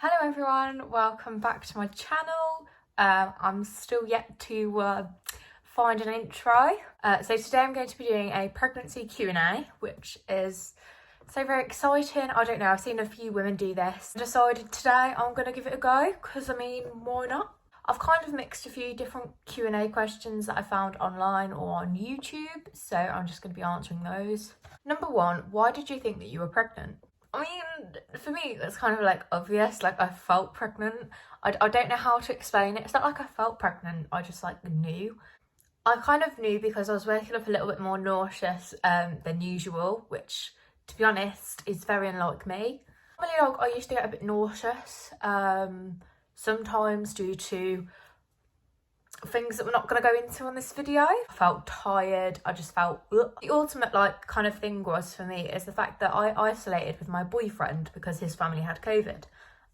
Hello everyone, welcome back to my channel. I'm still yet to find an intro. So today I'm going to be doing a pregnancy Q&A, which is so very exciting. I don't know, I've seen a few women do this. I decided today I'm going to give it a go because, I mean, why not? I've kind of mixed a few different Q&A questions that I found online or on YouTube, so I'm just going to be answering those. Number one, why did you think that you were pregnant? I mean, for me, it's kind of like obvious. Like, I felt pregnant. I don't know how to explain it. It's not like I felt pregnant, I just like knew. I kind of knew because I was waking up a little bit more nauseous than usual, which, to be honest, is very unlike me. Normally, like, I used to get a bit nauseous, sometimes due to things that we're not going to go into on this video. I felt tired, I just felt ugh. The ultimate like kind of thing was for me is the fact that I isolated with my boyfriend because his family had COVID,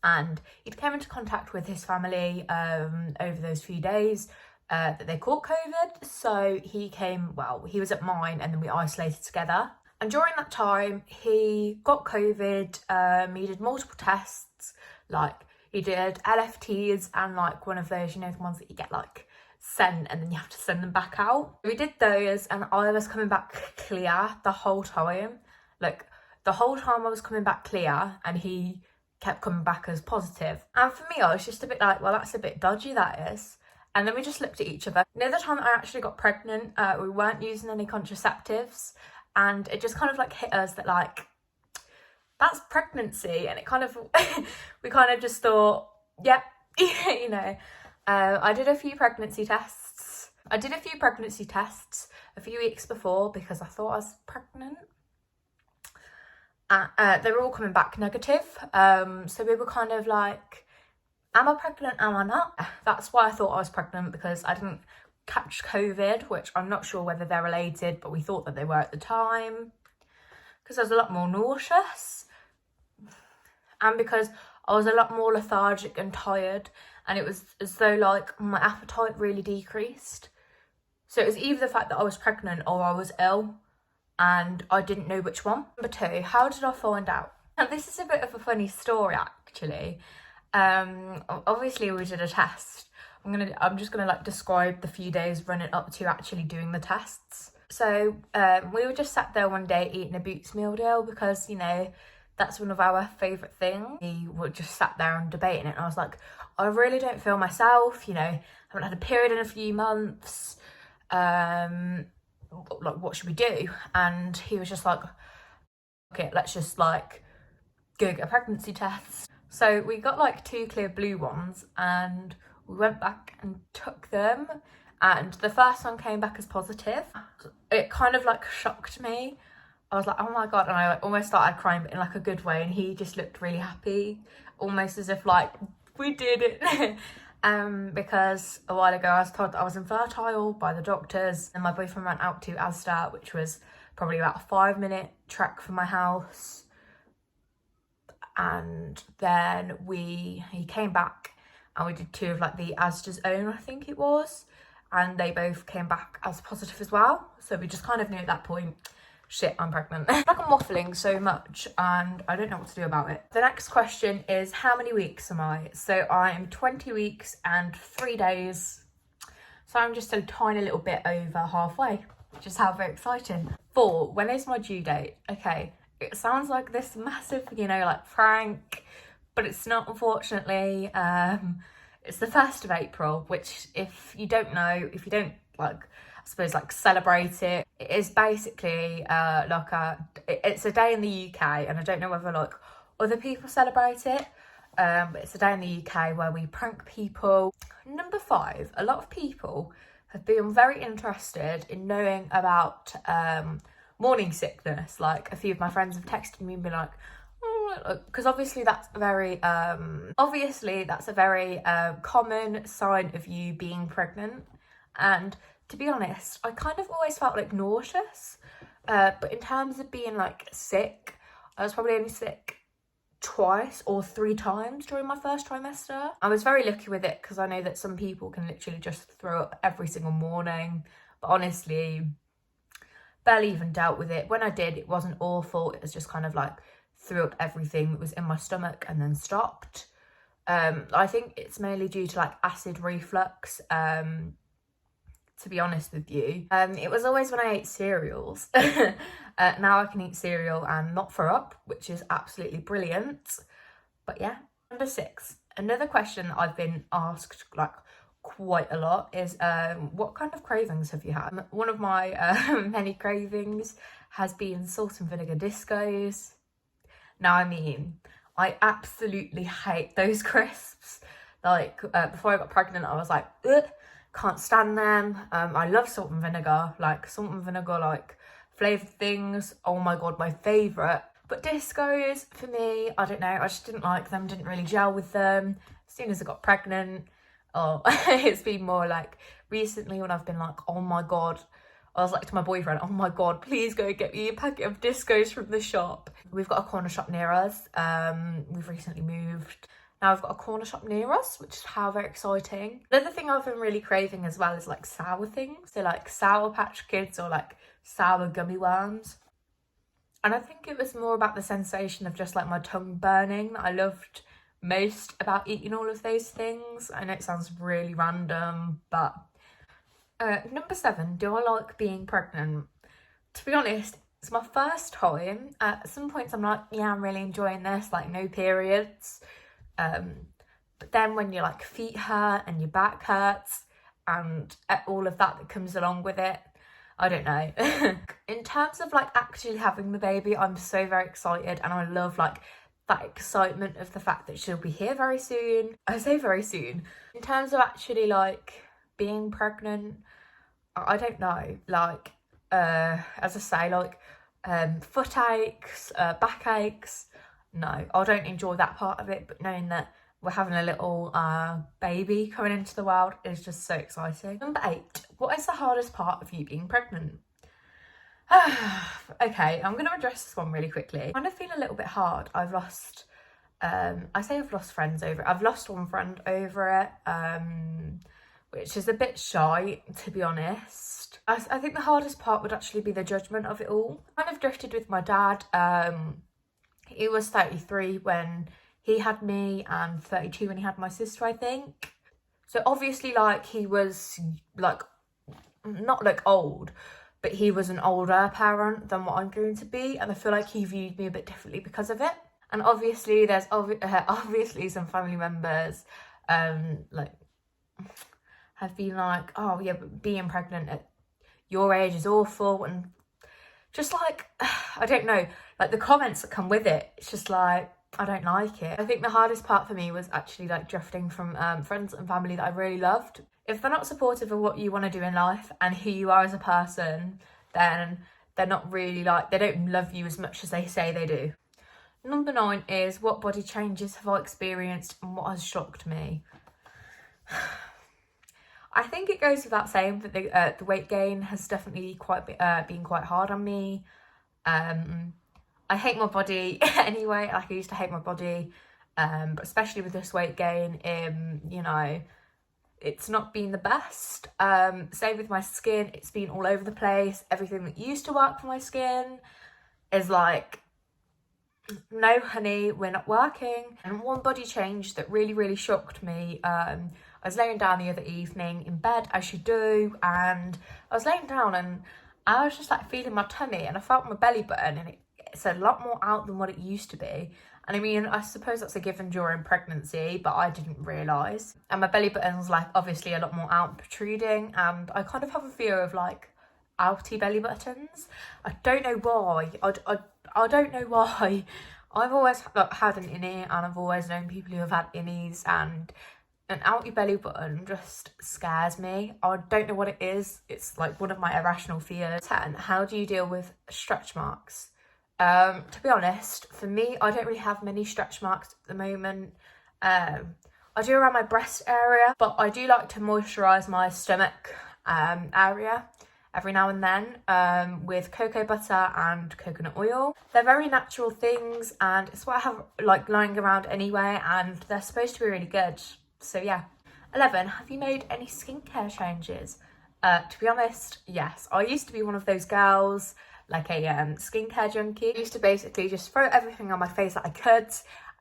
and he'd came into contact with his family over those few days that they caught COVID. So he was at mine and then we isolated together, and during that time he got COVID. He did multiple tests, like he did LFTs and like one of those, you know, the ones that you get like sent and then you have to send them back out. We did those and I was coming back clear the whole time. Like, the whole time I was coming back clear and he kept coming back as positive. And for me, I was just a bit like, well, that's a bit dodgy, that is. And then we just looked at each other. The other time I actually got pregnant, we weren't using any contraceptives, and it just kind of like hit us that like, that's pregnancy. And it kind of, we kind of just thought, yep, you know. I did a few pregnancy tests. I did a few pregnancy tests a few weeks before because I thought I was pregnant. They were all coming back negative. So we were kind of like, am I pregnant, am I not? That's why I thought I was pregnant, because I didn't catch COVID, which I'm not sure whether they're related, but we thought that they were at the time. Because I was a lot more nauseous. And because I was a lot more lethargic and tired, and it was as though like my appetite really decreased. So it was either the fact that I was pregnant or I was ill, and I didn't know which one. Number two, how did I find out? And this is a bit of a funny story actually. Obviously we did a test. I'm just gonna like describe the few days running up to actually doing the tests. So we were just sat there one day eating a Boots meal deal because, you know, that's one of our favourite things. We were just sat there and debating it, and I was like, I really don't feel myself, you know, haven't had a period in a few months, like, what should we do? And he was just like, okay, let's just like go get a pregnancy test. So we got like 2 clear blue ones and we went back and took them, and the first one came back as positive. It kind of like shocked me. I was like, oh my God, and I like almost started crying, but in like a good way, and he just looked really happy, almost as if like, we did it. Because a while ago I was told that I was infertile by the doctors, and my boyfriend went out to Asda, which was probably about a 5-minute trek from my house, and then he came back and we did 2 of like the Asda's Own, I think it was, and they both came back as positive as well. So we just kind of knew at that point, shit, I'm pregnant. Like, I'm waffling so much and I don't know what to do about it. The next question is, how many weeks am I? So I'm 20 weeks and 3 days. So I'm just a tiny little bit over halfway, which is how very exciting. 4, when is my due date? Okay, it sounds like this massive, you know, like prank, but it's not, unfortunately. It's the 1st of April, which if you don't know, if you don't like, I suppose like celebrate it, it is basically it's a day in the UK, and I don't know whether like other people celebrate it, but it's a day in the UK where we prank people. Number 5, a lot of people have been very interested in knowing about morning sickness. Like, a few of my friends have texted me and been like, because obviously that's a very common sign of you being pregnant. And to be honest, I kind of always felt like nauseous, but in terms of being like sick, I was probably only sick 2 or 3 times during my first trimester. I was very lucky with it because I know that some people can literally just throw up every single morning, but honestly, barely even dealt with it. When I did, it wasn't awful. It was just kind of like threw up everything that was in my stomach and then stopped. I think it's mainly due to like acid reflux, to be honest with you. It was always when I ate cereals. Now I can eat cereal and not throw up, which is absolutely brilliant. But yeah. Number 6, another question that I've been asked like quite a lot is what kind of cravings have you had? One of my many cravings has been salt and vinegar discos. Now, I mean, I absolutely hate those crisps. Like before I got pregnant, I was like, ugh, can't stand them. I love salt and vinegar, like flavoured things. Oh my god, my favourite. But discos, for me, I don't know, I just didn't like them, didn't really gel with them. As soon as I got pregnant, it's been more like recently when I've been like, oh my god, I was like to my boyfriend, oh my god, please go get me a packet of discos from the shop. We've got a corner shop near us. We've recently moved. Now I've got a corner shop near us, which is how very exciting. Another thing I've been really craving as well is like sour things. So like Sour Patch Kids or like sour gummy worms. And I think it was more about the sensation of just like my tongue burning that I loved most about eating all of those things. I know it sounds really random, but number 7, do I like being pregnant? To be honest, it's my first time. At some points I'm like, yeah, I'm really enjoying this, like no periods. But then when your like feet hurt and your back hurts and all of that comes along with it, I don't know. In terms of like actually having the baby, I'm so very excited, and I love like that excitement of the fact that she'll be here very soon. I say very soon. In terms of actually like being pregnant, I don't know, like as I say, like foot aches, back aches, no, I don't enjoy that part of it, but knowing that we're having a little baby coming into the world is just so exciting. Number 8, what is the hardest part of you being pregnant? Okay, I'm going to address this one really quickly. I kind of feel a little bit hard. I've lost, I say I've lost friends over it. I've lost one friend over it, which is a bit shy, to be honest. I think the hardest part would actually be the judgment of it all. I kind of drifted with my dad. He was 33 when he had me and 32 when he had my sister, I think. So obviously, like, he was like not like old, but he was an older parent than what I'm going to be, and I feel like he viewed me a bit differently because of it. And obviously there's obviously some family members like have been like, oh yeah, but being pregnant at your age is awful, and just like I don't know, like the comments that come with it, it's just like I don't like it. I think the hardest part for me was actually like drifting from friends and family that I really loved. If they're not supportive of what you want to do in life and who you are as a person, then they're not really like, they don't love you as much as they say they do. Number 9 is what body changes have I experienced and what has shocked me? I think it goes without saying that the weight gain has definitely been quite hard on me. I hate my body anyway. Like, I used to hate my body, but especially with this weight gain, you know, it's not been the best. Same with my skin, it's been all over the place. Everything that used to work for my skin is like, no honey, we're not working. And one body change that really shocked me, I was laying down the other evening in bed, as you do, and I was laying down and I was just like feeling my tummy, and I felt my belly button, and it's a lot more out than what it used to be. And I mean, I suppose that's a given during pregnancy, but I didn't realise. And my belly button's like obviously a lot more out protruding, and I kind of have a fear of like outy belly buttons. I don't know why. I don't know why. I've always had an innie, and I've always known people who have had innies, and an outy belly button just scares me. I don't know what it is. It's like one of my irrational fears. 10, how do you deal with stretch marks? To be honest, for me, I don't really have many stretch marks at the moment. I do around my breast area, but I do like to moisturise my stomach area every now and then with cocoa butter and coconut oil. They're very natural things, and it's what I have like lying around anyway, and they're supposed to be really good. So yeah. 11, have you made any skincare changes? To be honest, yes. I used to be one of those girls, like a skincare junkie. I used to basically just throw everything on my face that I could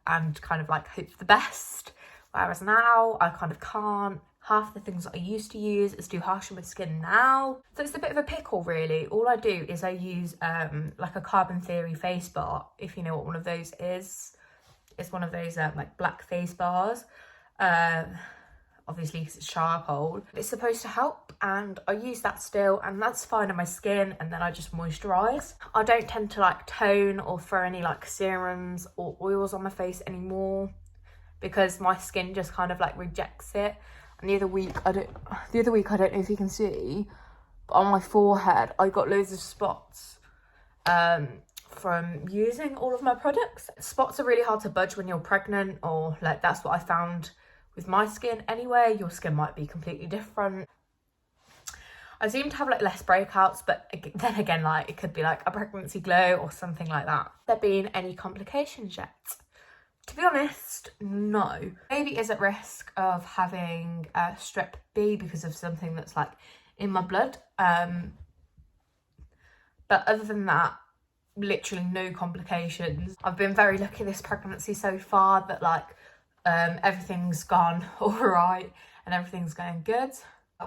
and kind of like hope for the best. whereas now I kind of can't. Half the things that I used to use is too harsh on my skin now. So it's a bit of a pickle really. All I do is I use like a Carbon Theory face bar, if you know what one of those is. It's one of those like black face bars. Obviously because it's charcoal. It's supposed to help, and I use that still, and that's fine on my skin, and then I just moisturise. I don't tend to like tone or throw any like serums or oils on my face anymore because my skin just kind of like rejects it. And the other week, I don't know if you can see, but on my forehead, I got loads of spots from using all of my products. Spots are really hard to budge when you're pregnant, or like that's what I found with my skin anyway. Your skin might be completely different. I seem to have like less breakouts, but then again, like it could be like a pregnancy glow or something like that. Have there been any complications yet? To be honest, no. Baby is at risk of having strep B because of something that's like in my blood. But other than that, literally no complications. I've been very lucky this pregnancy so far that like everything's gone all right and everything's going good.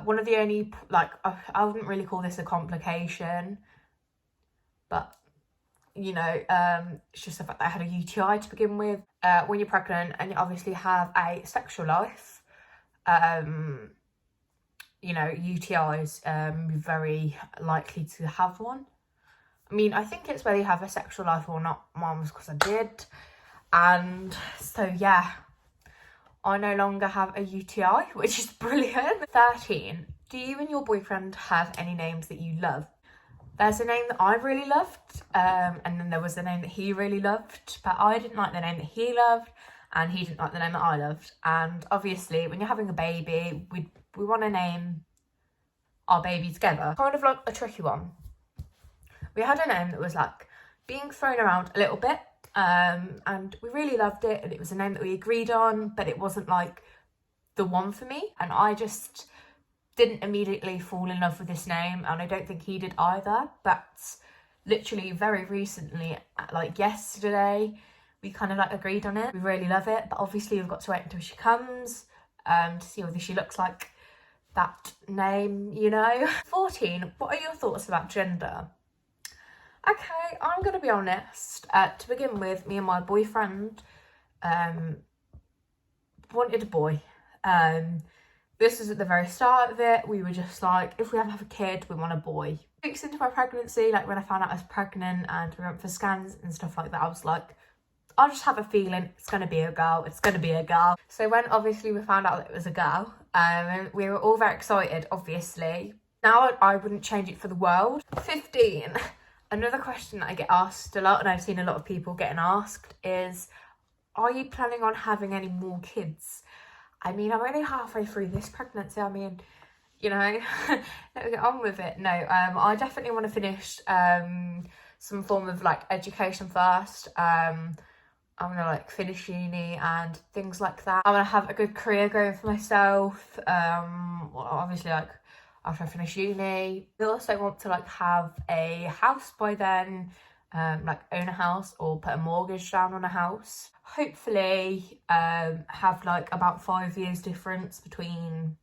One of the only, like, I wouldn't really call this a complication, but you know, it's just the fact that I had a UTI to begin with. When you're pregnant and you obviously have a sexual life, you know, UTIs, you're very likely to have one. I mean, I think it's whether you have a sexual life or not. Mine was because I did. And so, yeah, I no longer have a UTI, which is brilliant. 13, do you and your boyfriend have any names that you love? There's a name that I really loved, and then there was a name that he really loved, but I didn't like the name that he loved, and he didn't like the name that I loved. And obviously, when you're having a baby, we want to name our baby together. Kind of like a tricky one. We had a name that was like being thrown around a little bit, and we really loved it, and it was a name that we agreed on, but it wasn't like the one for me, and I just didn't immediately fall in love with this name, and I don't think he did either. But literally very recently, like yesterday, we kind of like agreed on it. We really love it, but obviously we've got to wait until she comes to see whether she looks like that name, you know. 14, what are your thoughts about gender? Okay, I'm gonna be honest. To begin with, me and my boyfriend wanted a boy. This was at the very start of it. We were just like, if we ever have a kid, we want a boy. Weeks into my pregnancy, like when I found out I was pregnant and we went for scans and stuff like that, I was like, I'll just have a feeling it's going to be a girl. It's going to be a girl. So when obviously we found out that it was a girl, we were all very excited, obviously. Now I wouldn't change it for the world. 15, another question that I get asked a lot, and I've seen a lot of people getting asked, is, are you planning on having any more kids? I mean, I'm only halfway through this pregnancy. I mean, you know, let me get on with it. No, I definitely want to finish some form of like education first. I'm gonna like finish uni and things like that. I want to have a good career going for myself. Well, obviously, like after I finish uni, I also want to like have a house by then. Like own a house or put a mortgage down on a house. Hopefully have like about 5 years difference between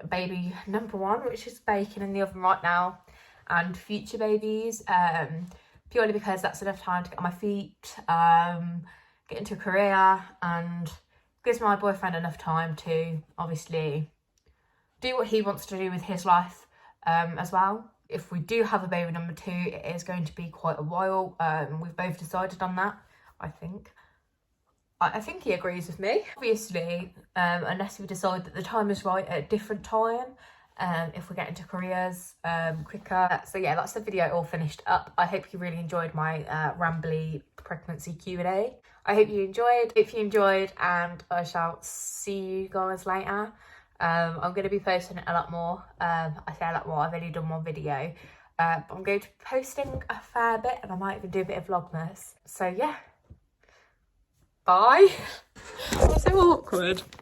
baby number 1, which is baking in the oven right now, and future babies, purely because that's enough time to get on my feet, get into a career, and gives my boyfriend enough time to obviously do what he wants to do with his life as well. If we do have a baby number 2, it is going to be quite a while. We've both decided on that, I think. I think he agrees with me. Obviously, unless we decide that the time is right at a different time, if we get into careers quicker. So yeah, that's the video all finished up. I hope you really enjoyed my rambly pregnancy Q&A. I hope you enjoyed. If you enjoyed, and I shall see you guys later. I'm going to be posting it a lot more. I say a lot more, I've only done one video. But I'm going to be posting a fair bit, and I might even do a bit of Vlogmas. So yeah. Bye. That's so awkward.